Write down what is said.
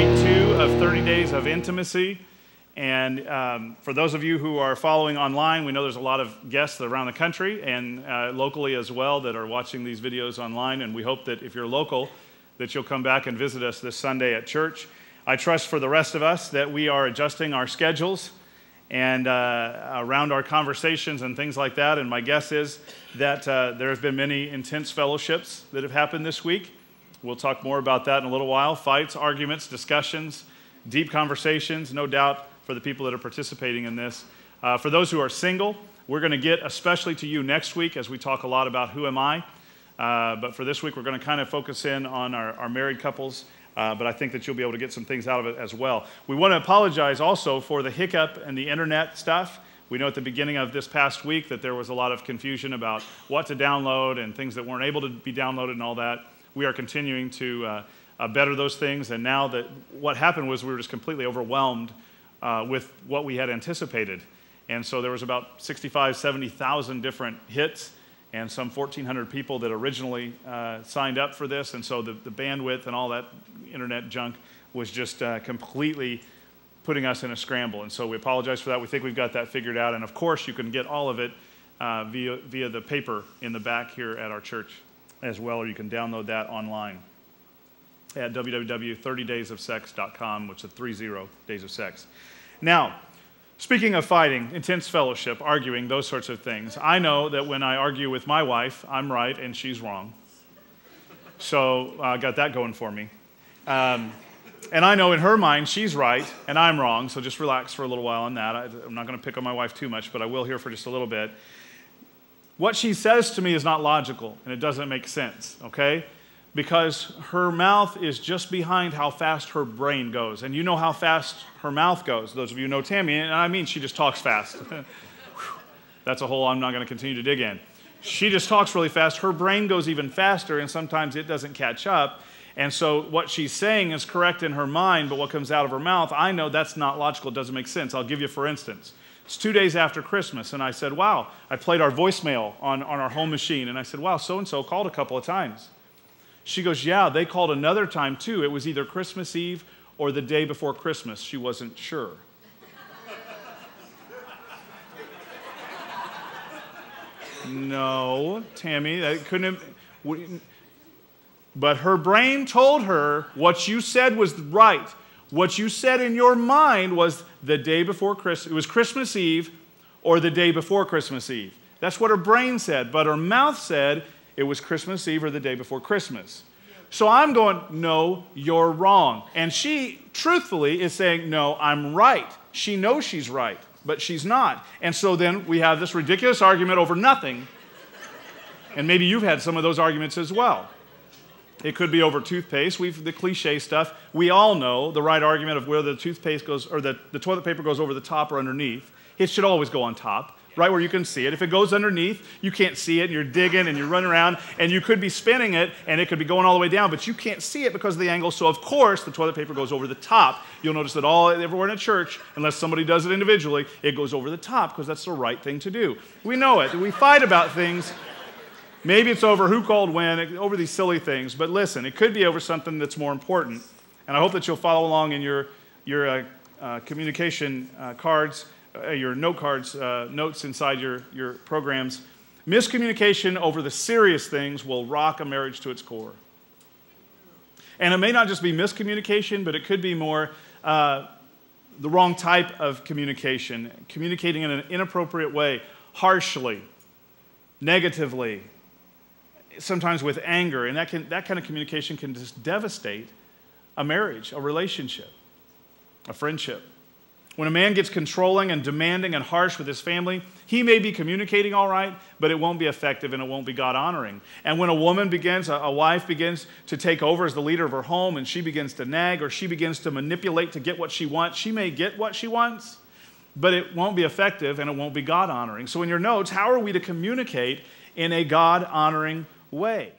week 2 of 30 Days of Intimacy. And for those of you who are following online, we know there's a lot of guests around the country and locally as well that are watching these videos online. And we hope that if you're local, that you'll come back and visit us this Sunday at church. I trust for the rest of us that we are adjusting our schedules and around our conversations and things like that. And my guess is that there have been many intense fellowships that have happened this week. We'll talk more about that in a little while. Fights, arguments, discussions, deep conversations, no doubt for the people that are participating in this. For those who are single, we're going to get especially to you next week as we talk a lot about who am I. But for this week, we're going to kind of focus in on our married couples. But I think that you'll be able to get some things out of it as well. We want to apologize also for the hiccup and the internet stuff. We know at the beginning of this past week that there was a lot of confusion about what to download and things that weren't able to be downloaded and all that. We are continuing to better those things. And now that what happened was we were just completely overwhelmed with what we had anticipated. And so there was about 65,000, 70,000 different hits and some 1,400 people that originally signed up for this. And so the bandwidth and all that internet junk was just completely putting us in a scramble. And so we apologize for that. We think we've got that figured out. And of course, you can get all of it via the paper in the back here at our church as well, or you can download that online at www.30daysofsex.com, which is 30 days of sex. Now, speaking of fighting, intense fellowship, arguing, those sorts of things, I know that when I argue with my wife, I'm right and she's wrong. So I got that going for me. And I know in her mind she's right and I'm wrong, so just relax for a little while on that. I'm not going to pick on my wife too much, but I will here for just a little bit. What she says to me is not logical and it doesn't make sense, okay? Because her mouth is just behind how fast her brain goes. And you know how fast her mouth goes. Those of you who know Tammy, and I mean she just talks fast. That's a hole I'm not going to continue to dig in. She just talks really fast. Her brain goes even faster, and sometimes it doesn't catch up. And so what she's saying is correct in her mind, but what comes out of her mouth, I know that's not logical. It doesn't make sense. I'll give you for instance. It's 2 days after Christmas, and I said, wow, I played our voicemail on our home machine, and I said, wow, so-and-so called a couple of times. She goes, yeah, they called another time too. It was either Christmas Eve or the day before Christmas. She wasn't sure. No, Tammy, that couldn't have. But her brain told her what you said was right. What you said in your mind was the day before Christmas. It was Christmas Eve or the day before Christmas Eve. That's what her brain said. But her mouth said it was Christmas Eve or the day before Christmas. So I'm going, no, you're wrong. And she, truthfully, is saying, no, I'm right. She knows she's right, but she's not. And so then we have this ridiculous argument over nothing. And maybe you've had some of those arguments as well. It could be over toothpaste. The cliche stuff. We all know the right argument of where the toothpaste goes, or the toilet paper goes over the top or underneath. It should always go on top, right where you can see it. If it goes underneath, you can't see it, and you're digging, and you're running around, and you could be spinning it, and it could be going all the way down, but you can't see it because of the angle, so of course the toilet paper goes over the top. You'll notice that everywhere in a church, unless somebody does it individually, it goes over the top because that's the right thing to do. We know it. We fight about things. Maybe it's over who called when, over these silly things, but listen, it could be over something that's more important, and I hope that you'll follow along in your communication cards, your note cards, notes inside your programs. Miscommunication over the serious things will rock a marriage to its core. And it may not just be miscommunication, but it could be more the wrong type of communication, communicating in an inappropriate way, harshly, negatively, sometimes with anger. And that kind of communication can just devastate a marriage, a relationship, a friendship. When a man gets controlling and demanding and harsh with his family, he may be communicating all right, but it won't be effective and it won't be God-honoring. And when a woman a wife begins to take over as the leader of her home and she begins to nag or she begins to manipulate to get what she wants, she may get what she wants, but it won't be effective and it won't be God-honoring. So in your notes, how are we to communicate in a God-honoring way?